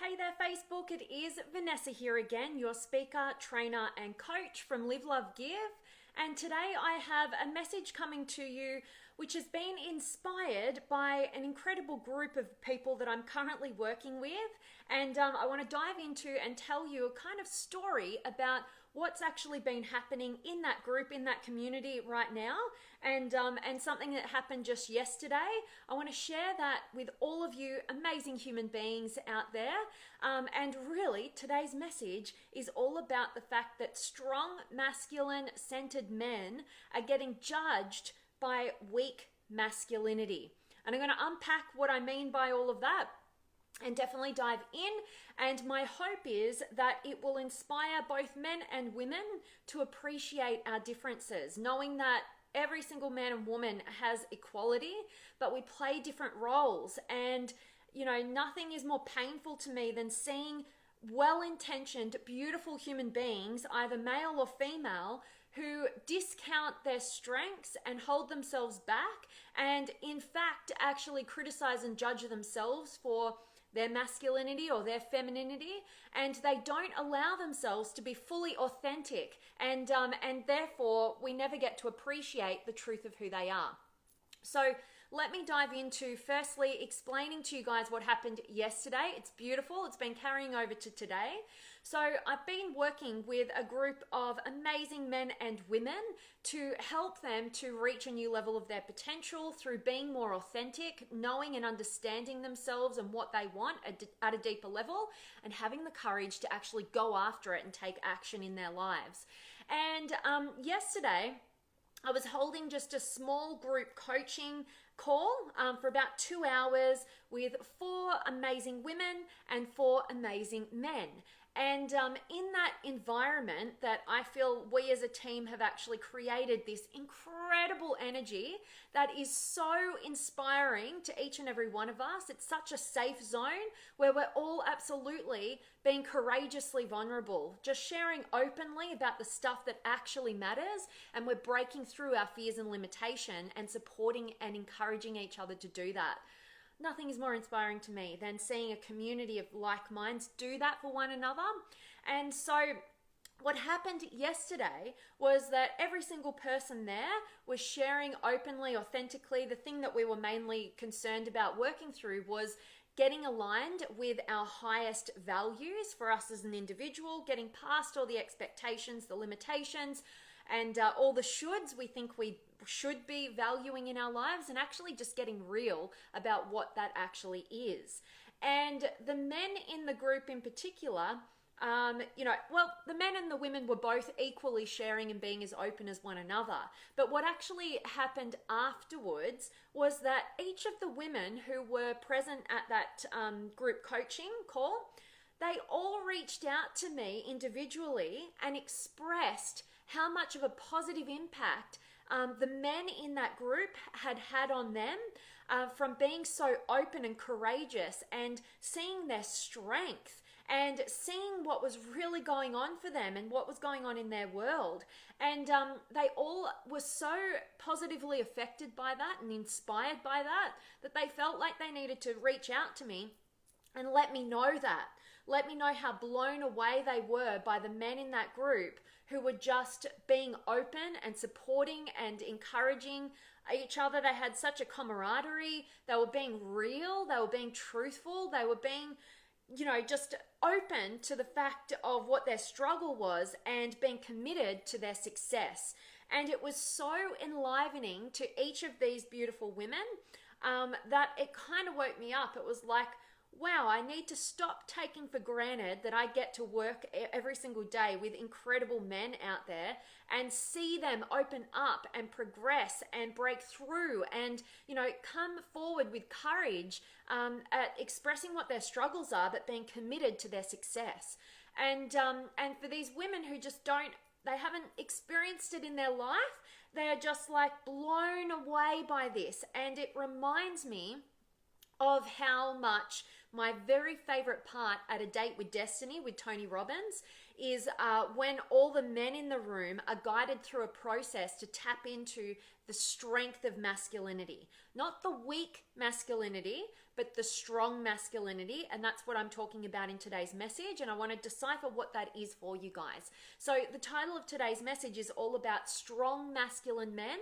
Hey there, Facebook. It is Vanessa here again, your speaker, trainer, and coach from Live, Love, Give. And today I have a message coming to you which has been inspired by an incredible group of people that I'm currently working with. And I want to dive into and tell you a kind of story about what's actually been happening in that group, in that community right now, and something that happened just yesterday. I want to share that with all of you amazing human beings out there. And really, today's message is all about the fact that strong, masculine-centered men are getting judged by weak masculinity. And I'm going to unpack what I mean by all of that and definitely dive in. And my hope is that it will inspire both men and women to appreciate our differences, knowing that every single man and woman has equality, but we play different roles. And, you know, nothing is more painful to me than seeing well-intentioned, beautiful human beings, either male or female, who discount their strengths and hold themselves back, and in fact actually criticize and judge themselves for their masculinity or their femininity, and they don't allow themselves to be fully authentic, and therefore we never get to appreciate the truth of who they are. So let me dive into firstly explaining to you guys what happened yesterday. It's beautiful. It's been carrying over to today. So I've been working with a group of amazing men and women to help them to reach a new level of their potential through being more authentic, knowing and understanding themselves and what they want at a deeper level, and having the courage to actually go after it and take action in their lives. And yesterday, I was holding just a small group coaching call for about 2 hours with 4 amazing women and 4 amazing men. And in that environment that I feel we as a team have actually created this incredible energy that is so inspiring to each and every one of us. It's such a safe zone where we're all absolutely being courageously vulnerable, just sharing openly about the stuff that actually matters, and we're breaking through our fears and limitation and supporting and encouraging each other to do that. Nothing is more inspiring to me than seeing a community of like minds do that for one another. And so what happened yesterday was that every single person there was sharing openly, authentically. The thing that we were mainly concerned about working through was getting aligned with our highest values for us as an individual, getting past all the expectations, the limitations, and all the shoulds we think we should be valuing in our lives, and actually just getting real about what that actually is. And the men in the group in particular, the men and the women were both equally sharing and being as open as one another. But what actually happened afterwards was that each of the women who were present at that group coaching call, they all reached out to me individually and expressed how much of a positive impact the men in that group had on them from being so open and courageous and seeing their strength and seeing what was really going on for them and what was going on in their world. And they all were so positively affected by that and inspired by that, that they felt like they needed to reach out to me and let me know that. Let me know how blown away they were by the men in that group who were just being open and supporting and encouraging each other. They had such a camaraderie. They were being real. They were being truthful. They were being, just open to the fact of what their struggle was and being committed to their success. And it was so enlivening to each of these beautiful women that it kind of woke me up. It was like, wow, I need to stop taking for granted that I get to work every single day with incredible men out there and see them open up and progress and break through and, come forward with courage at expressing what their struggles are, but being committed to their success. And for these women who just they haven't experienced it in their life, they are just like blown away by this. And it reminds me of how much my very favorite part at A Date with Destiny with Tony Robbins is when all the men in the room are guided through a process to tap into the strength of masculinity. Not the weak masculinity, but the strong masculinity. And that's what I'm talking about in today's message. And I want to decipher what that is for you guys. So the title of today's message is all about strong masculine men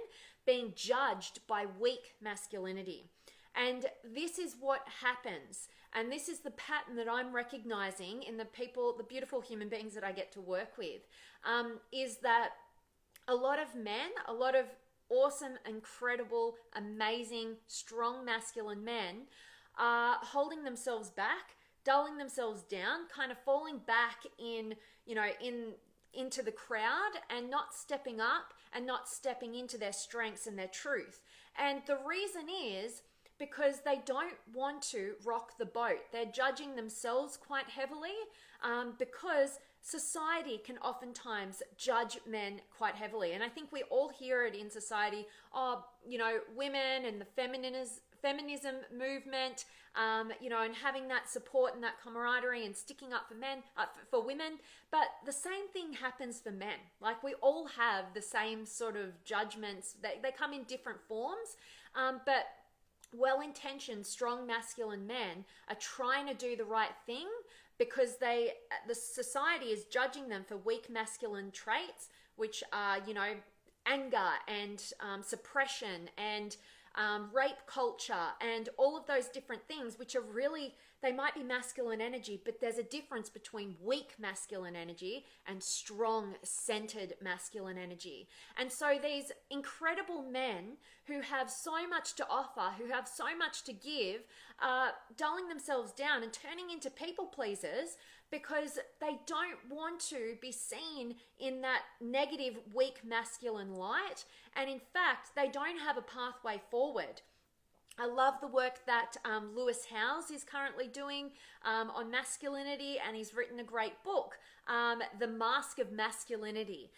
being judged by weak masculinity. And this is what happens. And this is the pattern that I'm recognizing in the people, the beautiful human beings that I get to work with, is that a lot of men, a lot of awesome, incredible, amazing, strong masculine men are holding themselves back, dulling themselves down, kind of falling back into the crowd and not stepping up and not stepping into their strengths and their truth. And the reason is because they don't want to rock the boat. They're judging themselves quite heavily because society can oftentimes judge men quite heavily. And I think we all hear it in society, women and the feminism movement, and having that support and that camaraderie and sticking up for men, for women. But the same thing happens for men. Like, we all have the same sort of judgments. They come in different forms, but well-intentioned, strong masculine men are trying to do the right thing because the society is judging them for weak masculine traits, which are, anger and suppression and rape culture and all of those different things, which are really, they might be masculine energy, but there's a difference between weak masculine energy and strong centered masculine energy. And so these incredible men who have so much to offer, who have so much to give, are dulling themselves down and turning into people pleasers because they don't want to be seen in that negative, weak masculine light. And in fact, they don't have a pathway forward. I love the work that Lewis Howes is currently doing on masculinity, and he's written a great book, The Mask of Masculinity,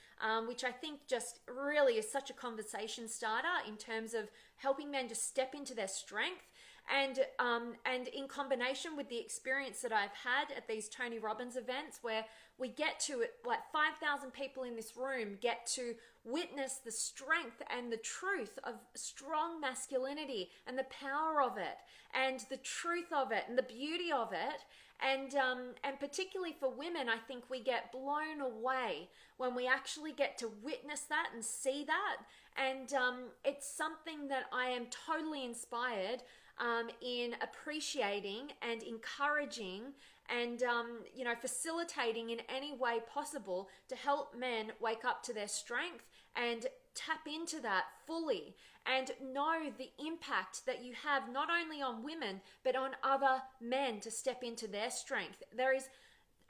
which I think just really is such a conversation starter in terms of helping men to step into their strength. And in combination with the experience that I've had at these Tony Robbins events, where we get to, like, 5,000 people in this room get to witness the strength and the truth of strong masculinity and the power of it and the truth of it and the beauty of it. And particularly for women, I think we get blown away when we actually get to witness that and see that. And it's something that I am totally inspired in appreciating and encouraging and facilitating in any way possible to help men wake up to their strength and tap into that fully and know the impact that you have not only on women but on other men to step into their strength.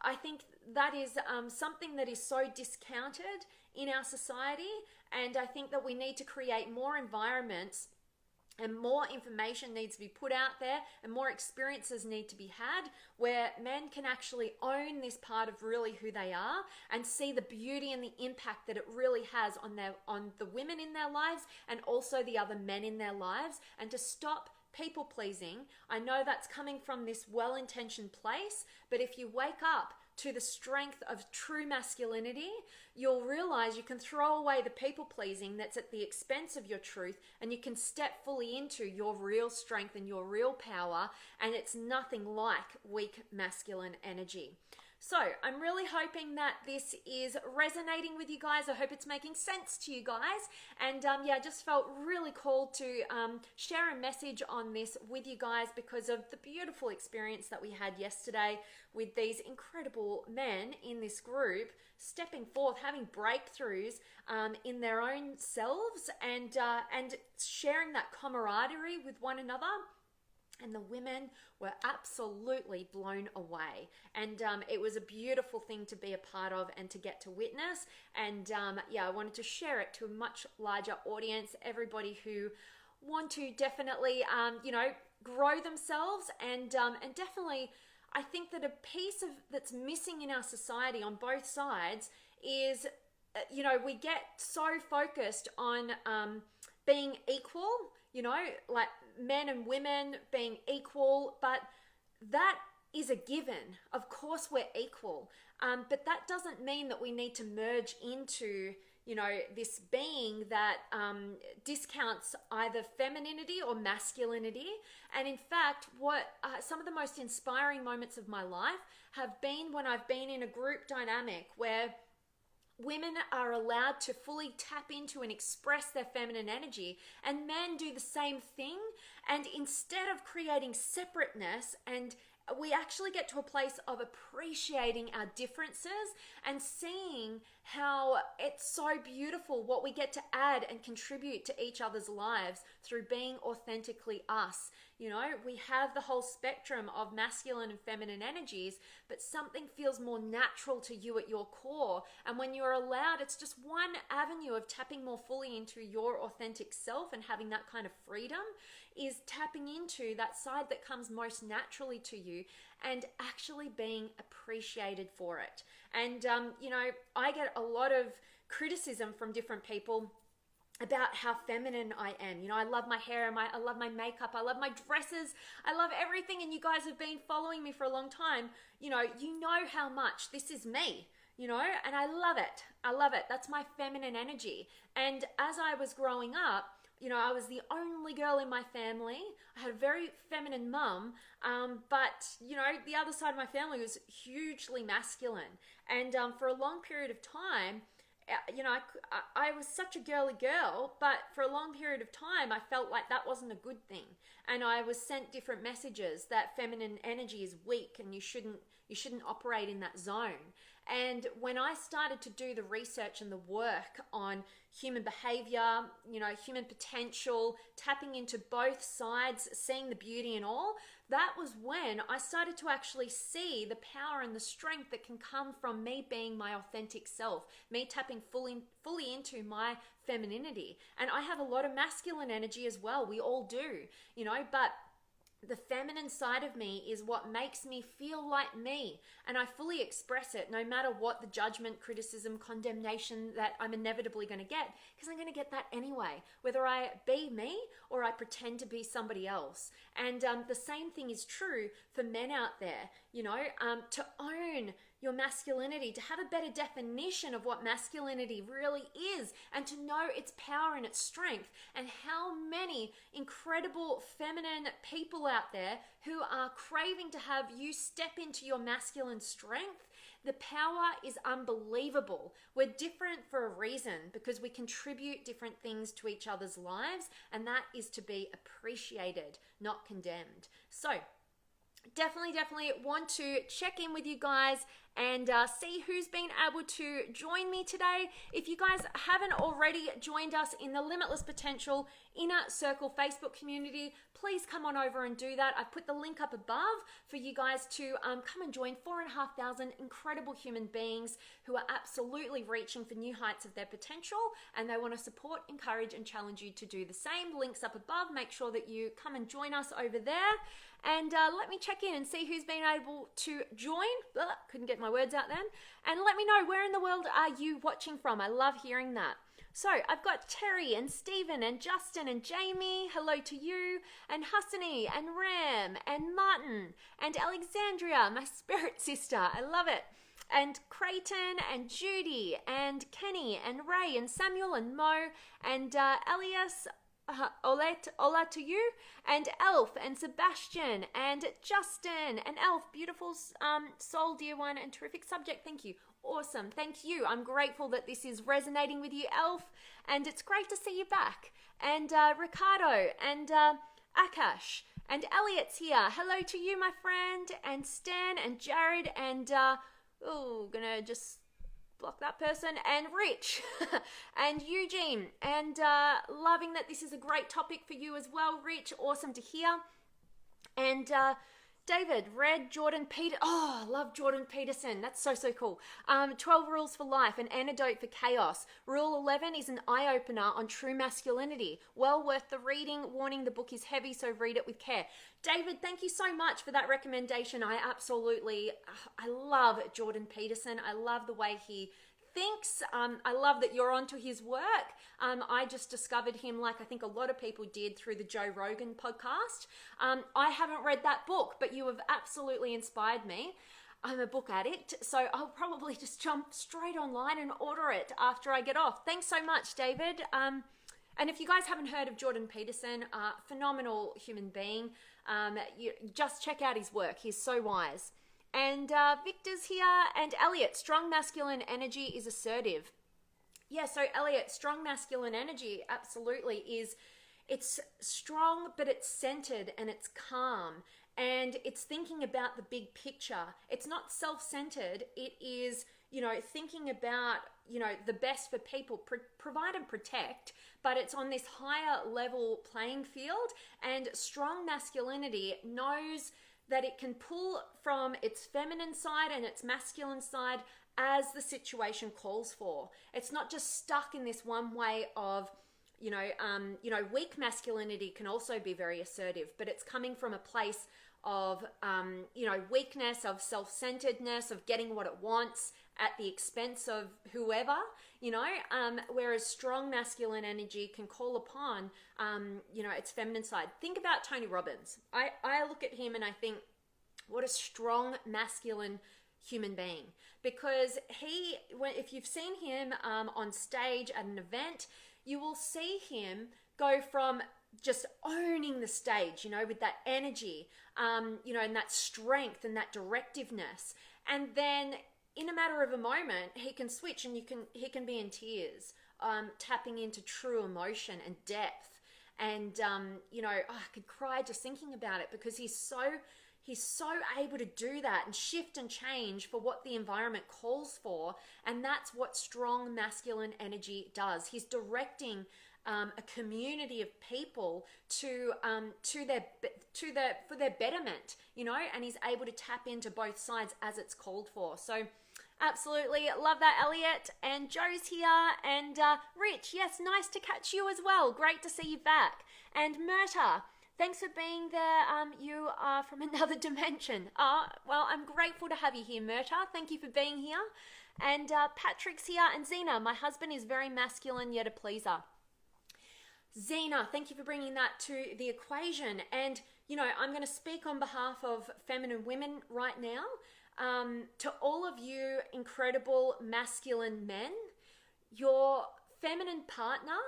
I think that is something that is so discounted in our society, and I think that we need to create more environments and more information needs to be put out there and more experiences need to be had where men can actually own this part of really who they are and see the beauty and the impact that it really has on the women in their lives and also the other men in their lives, and to stop people pleasing. I know that's coming from this well-intentioned place, but if you wake up to the strength of true masculinity, you'll realize you can throw away the people pleasing that's at the expense of your truth, and you can step fully into your real strength and your real power, and it's nothing like weak masculine energy. So I'm really hoping that this is resonating with you guys. I hope it's making sense to you guys. And I just felt really called to share a message on this with you guys because of the beautiful experience that we had yesterday with these incredible men in this group stepping forth, having breakthroughs in their own selves and sharing that camaraderie with one another. And the women were absolutely blown away. And it was a beautiful thing to be a part of and to get to witness. And I wanted to share it to a much larger audience, everybody who want to definitely, grow themselves. And definitely, I think that a piece of that's missing in our society on both sides is, we get so focused on being equal, like men and women being equal, but that is a given. Of course, we're equal. But that doesn't mean that we need to merge into, this being that discounts either femininity or masculinity. And in fact, what some of the most inspiring moments of my life have been when I've been in a group dynamic where women are allowed to fully tap into and express their feminine energy, and men do the same thing. And instead of creating separateness, and we actually get to a place of appreciating our differences and seeing how it's so beautiful what we get to add and contribute to each other's lives through being authentically us. We have the whole spectrum of masculine and feminine energies, but something feels more natural to you at your core. And when you're allowed, it's just one avenue of tapping more fully into your authentic self and having that kind of freedom, is tapping into that side that comes most naturally to you and actually being appreciated for it. And, I get a lot of criticism from different people about how feminine I am. I love my hair, I love my makeup, I love my dresses, I love everything. And you guys have been following me for a long time. You know how much this is me, and I love it. I love it. That's my feminine energy. And as I was growing up, I was the only girl in my family. I had a very feminine mum, but, the other side of my family was hugely masculine. And for a long period of time, I was such a girly girl, but for a long period of time, I felt like that wasn't a good thing. And I was sent different messages that feminine energy is weak and you shouldn't operate in that zone. And when I started to do the research and the work on human behavior, human potential, tapping into both sides, seeing the beauty in all, that was when I started to actually see the power and the strength that can come from me being my authentic self, me tapping fully into my femininity. And I have a lot of masculine energy as well. We all do, but the feminine side of me is what makes me feel like me, and I fully express it no matter what the judgment, criticism, condemnation that I'm inevitably going to get, because I'm going to get that anyway, whether I be me or I pretend to be somebody else. And the same thing is true for men out there, to own your masculinity, to have a better definition of what masculinity really is, and to know its power and its strength, and how many incredible feminine people out there who are craving to have you step into your masculine strength. The power is unbelievable. We're different for a reason, because we contribute different things to each other's lives, and that is to be appreciated, not condemned. So definitely want to check in with you guys and see who's been able to join me today. If you guys haven't already joined us in the Limitless Potential Inner Circle Facebook community, please come on over and do that. I've put the link up above for you guys to come and join 4,500 incredible human beings who are absolutely reaching for new heights of their potential, and they want to support, encourage, and challenge you to do the same. Links up above. Make sure that you come and join us over there. And let me check in and see who's been able to join. Couldn't get my words out then. And let me know, where in the world are you watching from? I love hearing that. So I've got Terry and Stephen and Justin and Jamie. Hello to you. And Hassani and Ram and Martin and Alexandria, my spirit sister. I love it. And Creighton and Judy and Kenny and Ray and Samuel and Mo and Elias. Ola to you, and Elf and Sebastian and Justin and Elf, beautiful soul, dear one, and terrific subject. Thank you. Awesome. Thank you. I'm grateful that this is resonating with you, Elf, and it's great to see you back. And Ricardo and Akash and Elliot's here. Hello to you, my friend, and Stan and Jared and gonna just block that person, and Rich and Eugene, and loving that this is a great topic for you as well, Rich. Awesome to hear. And David, Red, Jordan, Peter. Oh, I love Jordan Peterson. That's so cool. 12 Rules for Life, an antidote for chaos. Rule 11 is an eye-opener on true masculinity. Well worth the reading. Warning, the book is heavy, so read it with care. David, thank you so much for that recommendation. I love Jordan Peterson. I love the way he thinks. I love that you're onto his work. I just discovered him, like I think a lot of people did, through the Joe Rogan podcast. I haven't read that book, but you have absolutely inspired me. I'm a book addict, so I'll probably just jump straight online and order it after I get off. Thanks so much, David. And if you guys haven't heard of Jordan Peterson, phenomenal human being, you just check out his work. He's so wise. And Victor's here, and Elliot, strong masculine energy is assertive. Yeah, so Elliot, strong masculine energy absolutely is, it's strong, but it's centered and it's calm. And it's thinking about the big picture. It's not self-centered. It is, thinking about, the best for people, provide and protect, but it's on this higher level playing field. And strong masculinity knows that it can pull from its feminine side and its masculine side as the situation calls for. It's not just stuck in this one way of, weak masculinity can also be very assertive, but it's coming from a place of, weakness, of self-centeredness, of getting what it wants at the expense of whoever, whereas strong masculine energy can call upon, its feminine side. Think about Tony Robbins. I look at him and I think, what a strong masculine human being, because if you've seen him on stage at an event, you will see him go from just owning the stage, with that energy, and that strength and that directiveness. And then in a matter of a moment, he can switch and he can be in tears, tapping into true emotion and depth. And, I could cry just thinking about it, because he's so able to do that and shift and change for what the environment calls for. And that's what strong masculine energy does. He's directing a community of people for their betterment, and he's able to tap into both sides as it's called for. So absolutely love that, Elliot. And Joe's here, and Rich, yes, nice to catch you as well. Great to see you back. And Murta, thanks for being there. You are from another dimension. Well, I'm grateful to have you here, Murta. Thank you for being here. And Patrick's here, and Zena, my husband is very masculine yet a pleaser. Zena, thank you for bringing that to the equation. And, I'm going to speak on behalf of feminine women right now. To all of you incredible masculine men, your feminine partner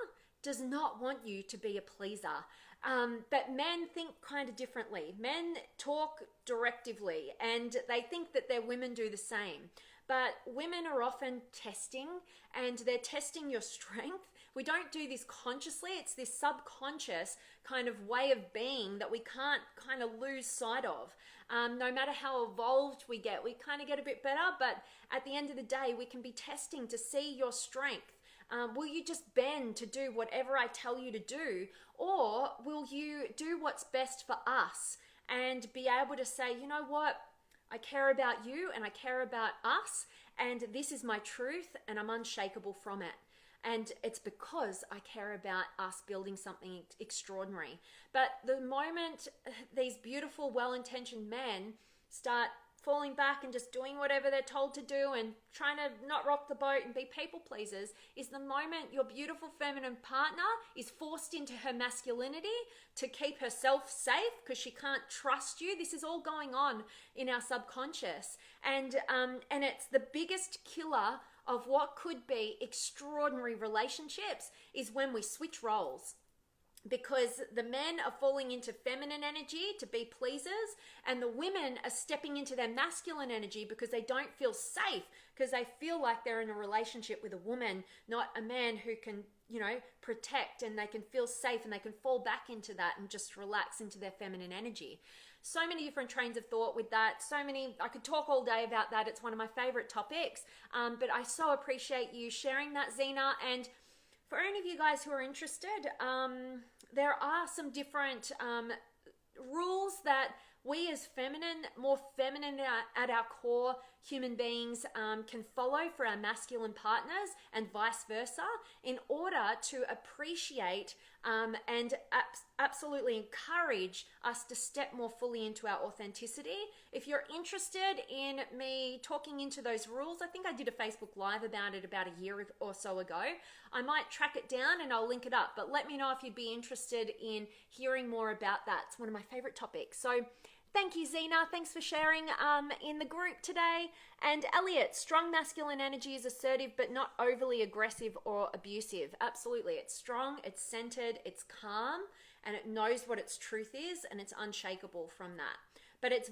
does not want you to be a pleaser. But men think kind of differently. Men talk directively, and they think that their women do the same. But women are often testing, and they're testing your strength. We don't do this consciously. It's this subconscious kind of way of being that we can't kind of lose sight of. No matter how evolved we get a bit better, but at the end of the day, we can be testing to see your strength. Will you just bend to do whatever I tell you to do, or will you do what's best for us and be able to say, you know what, I care about you and I care about us, and this is my truth and I'm unshakable from it. And it's because I care about us building something extraordinary. But the moment these beautiful, well-intentioned men start falling back and just doing whatever they're told to do and trying to not rock the boat and be people pleasers, is the moment your beautiful feminine partner is forced into her masculinity to keep herself safe because she can't trust you. This is all going on in our subconscious. And it's the biggest killer of what could be extraordinary relationships is when we switch roles. Because the men are falling into feminine energy to be pleasers, and the women are stepping into their masculine energy because they don't feel safe, because they feel like they're in a relationship with a woman, not a man who can, protect, and they can feel safe and they can fall back into that and just relax into their feminine energy. So many different trains of thought with that. I could talk all day about that. It's one of my favorite topics. But I so appreciate you sharing that, Zena. And for any of you guys who are interested, there are some different rules that we as more feminine at our core human beings can follow for our masculine partners and vice versa in order to appreciate and absolutely encourage us to step more fully into our authenticity. If you're interested in me talking into those rules, I think I did a Facebook Live about it about a year or so ago. I might track it down and I'll link it up, but let me know if you'd be interested in hearing more about that. It's one of my favorite topics. So thank you, Zena. Thanks for sharing in the group today. And Elliot, strong masculine energy is assertive but not overly aggressive or abusive. Absolutely. It's strong, it's centered, it's calm, and it knows what its truth is, and it's unshakable from that. But it's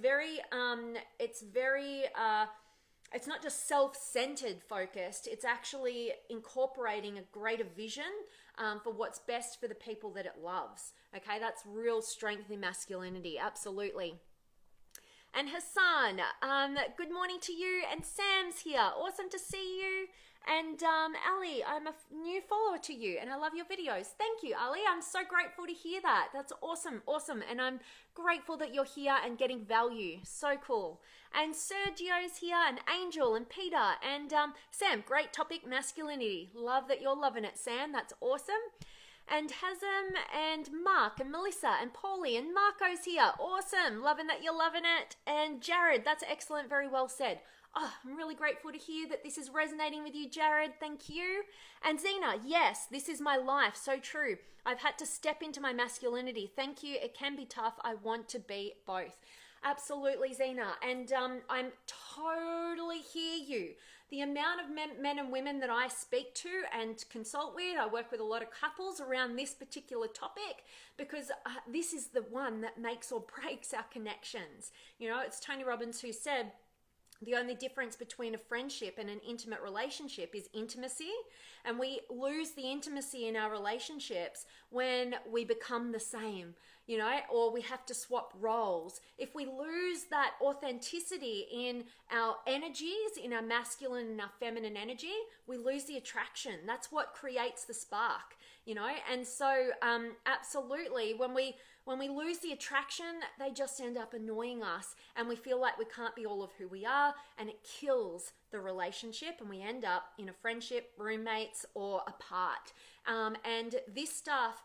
it's not just self-centered focused, it's actually incorporating a greater vision for what's best for the people that it loves. Okay, that's real strength in masculinity, absolutely. And Hassan, good morning to you. And Sam's here. Awesome to see you. And Ali, I'm a new follower to you and I love your videos. Thank you, Ali. I'm so grateful to hear that. That's awesome, awesome. And I'm grateful that you're here and getting value. So cool. And Sergio's here, and Angel and Peter and Sam. Great topic, masculinity. Love that you're loving it, Sam. That's awesome. And Hazem and Mark and Melissa and Paulie and Marco's here. Awesome. Loving that you're loving it. And Jared, that's excellent. Very well said. Oh, I'm really grateful to hear that this is resonating with you, Jared. Thank you. And Zena, yes, this is my life. So true. I've had to step into my masculinity. Thank you. It can be tough. I want to be both. Absolutely, Zena. And I'm totally hear you. The amount of men and women that I speak to and consult with, I work with a lot of couples around this particular topic because this is the one that makes or breaks our connections. You know, it's Tony Robbins who said, the only difference between a friendship and an intimate relationship is intimacy, and we lose the intimacy in our relationships when we become the same, you know, or we have to swap roles. If we lose that authenticity in our energies, in our masculine and our feminine energy, we lose the attraction. That's what creates the spark, you know. And so absolutely, when we lose the attraction, they just end up annoying us and we feel like we can't be all of who we are, and it kills the relationship and we end up in a friendship, roommates, or apart. And this stuff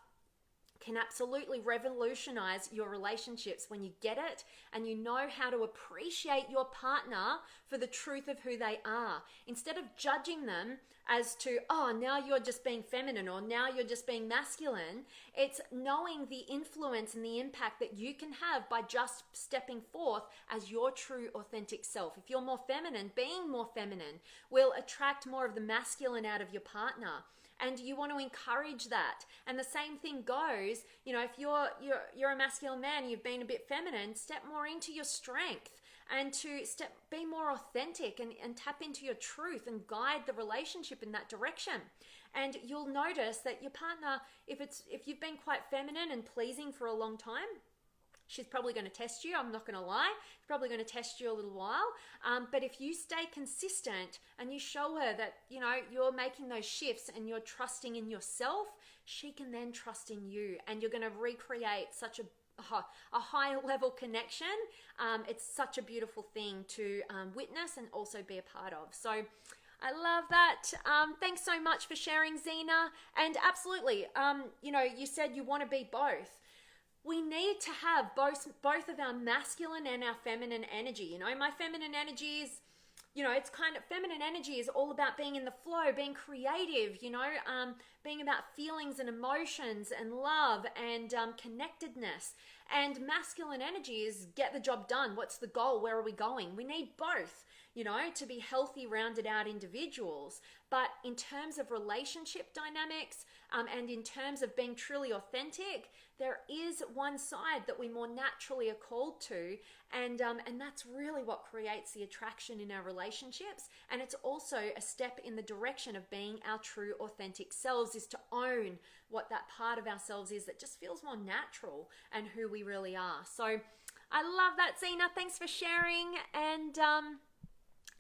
can absolutely revolutionize your relationships when you get it and you know how to appreciate your partner for the truth of who they are. Instead of judging them as to, oh, now you're just being feminine or now you're just being masculine, it's knowing the influence and the impact that you can have by just stepping forth as your true authentic self. If you're more feminine, being more feminine will attract more of the masculine out of your partner. And you want to encourage that. And the same thing goes, you know, if you're a masculine man and you've been a bit feminine, step more into your strength and to be more authentic and tap into your truth and guide the relationship in that direction. And you'll notice that your partner, if you've been quite feminine and pleasing for a long time, she's probably going to test you. I'm not going to lie. She's probably going to test you a little while. But if you stay consistent and you show her that, you know, you're making those shifts and you're trusting in yourself, she can then trust in you. And you're going to recreate such a high level connection. It's such a beautiful thing to witness and also be a part of. So I love that. Thanks so much for sharing, Zena. And absolutely, you know, you said you want to be both. We need to have both of our masculine and our feminine energy. You know, my feminine energy is, you know, it's kind of, feminine energy is all about being in the flow, being creative, you know, being about feelings and emotions and love and connectedness. And masculine energy is get the job done. What's the goal? Where are we going? We need both, you know, to be healthy, rounded out individuals. But in terms of relationship dynamics and in terms of being truly authentic, there is one side that we more naturally are called to, and that's really what creates the attraction in our relationships. And it's also a step in the direction of being our true authentic selves, is to own what that part of ourselves is that just feels more natural and who we really are. So I love that, Zena. Thanks for sharing. And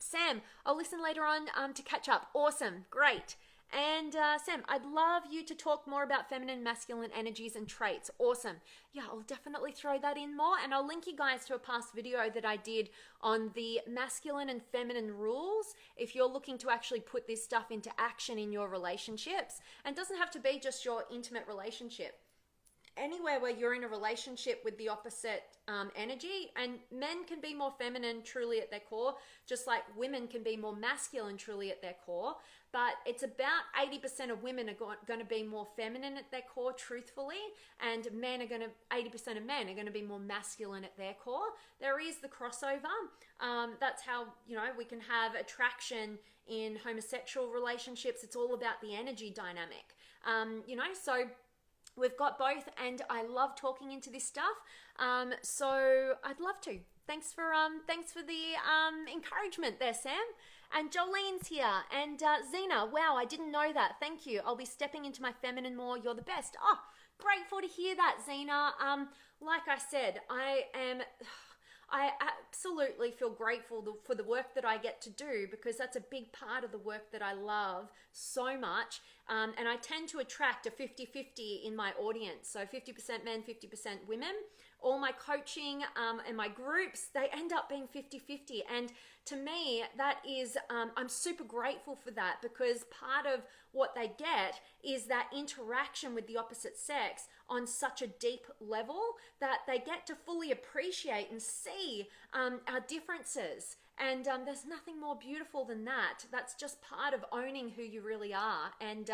Sam, I'll listen later on to catch up. Awesome. Great. And Sam, I'd love you to talk more about feminine and masculine energies and traits. Awesome. Yeah, I'll definitely throw that in more, and I'll link you guys to a past video that I did on the masculine and feminine rules if you're looking to actually put this stuff into action in your relationships. And it doesn't have to be just your intimate relationship. Anywhere where you're in a relationship with the opposite energy, and men can be more feminine truly at their core, just like women can be more masculine truly at their core, but it's about 80% of women are going to be more feminine at their core truthfully, and 80% of men are going to be more masculine at their core. There is the crossover. That's how, we can have attraction in homosexual relationships. It's all about the energy dynamic, so we've got both, and I love talking into this stuff. So I'd love to. Thanks for the encouragement there, Sam. And Jolene's here, and Zena. Wow, I didn't know that. Thank you. I'll be stepping into my feminine more. You're the best. Oh, grateful to hear that, Zena. Like I said, I absolutely feel grateful for the work that I get to do, because that's a big part of the work that I love so much. And I tend to attract a 50-50 in my audience. So 50% men, 50% women. All my coaching and my groups, they end up being 50-50. And to me, that is, I'm super grateful for that, because part of what they get is that interaction with the opposite sex on such a deep level that they get to fully appreciate and see our differences. And there's nothing more beautiful than that. That's just part of owning who you really are, and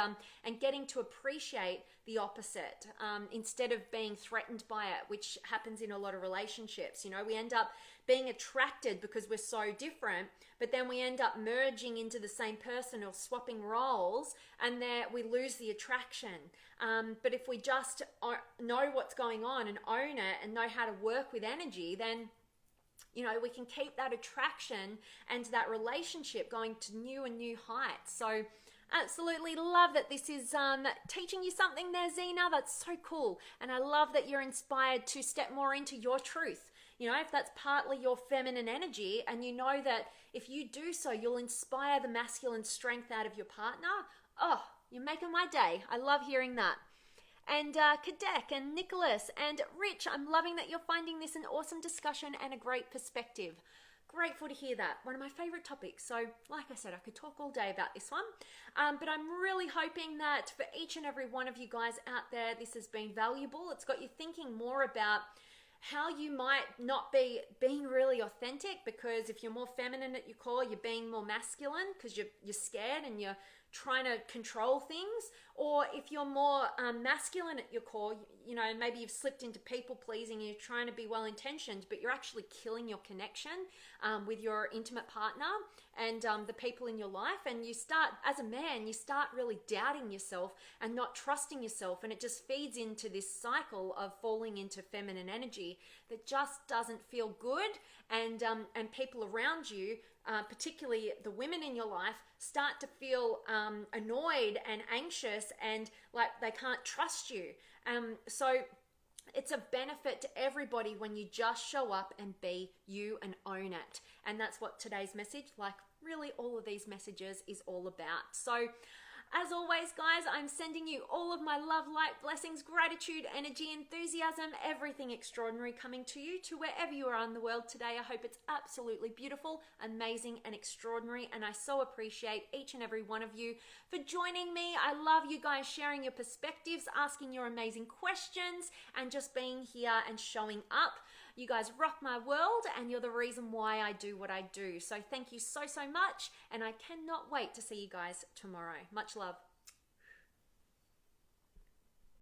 getting to appreciate the opposite instead of being threatened by it, which happens in a lot of relationships. We end up being attracted because we're so different, but then we end up merging into the same person or swapping roles, and there we lose the attraction. But if we just know what's going on and own it and know how to work with energy, then we can keep that attraction and that relationship going to new and new heights. So absolutely love that this is teaching you something there, Zena. That's so cool. And I love that you're inspired to step more into your truth. If that's partly your feminine energy, and you know that if you do so, you'll inspire the masculine strength out of your partner. Oh, you're making my day. I love hearing that. And Kadek and Nicholas and Rich, I'm loving that you're finding this an awesome discussion and a great perspective. Grateful to hear that. One of my favorite topics. So like I said, I could talk all day about this one. But I'm really hoping that for each and every one of you guys out there, this has been valuable. It's got you thinking more about how you might not be being really authentic, because if you're more feminine at your core, you're being more masculine because you're scared and you're trying to control things. Or if you're more masculine at your core, maybe you've slipped into people pleasing, you're trying to be well intentioned, but you're actually killing your connection with your intimate partner and the people in your life. And you start, as a man, you start really doubting yourself and not trusting yourself, and it just feeds into this cycle of falling into feminine energy that just doesn't feel good. And people around you, particularly the women in your life, start to feel annoyed and anxious and like they can't trust you. So it's a benefit to everybody when you just show up and be you and own it. And that's what today's message, like really all of these messages, is all about. So as always, guys, I'm sending you all of my love, light, blessings, gratitude, energy, enthusiasm, everything extraordinary coming to you, to wherever you are in the world today. I hope it's absolutely beautiful, amazing, and extraordinary. And I so appreciate each and every one of you for joining me. I love you guys sharing your perspectives, asking your amazing questions, and just being here and showing up. You guys rock my world, and you're the reason why I do what I do. So thank you so, so much, and I cannot wait to see you guys tomorrow. Much love.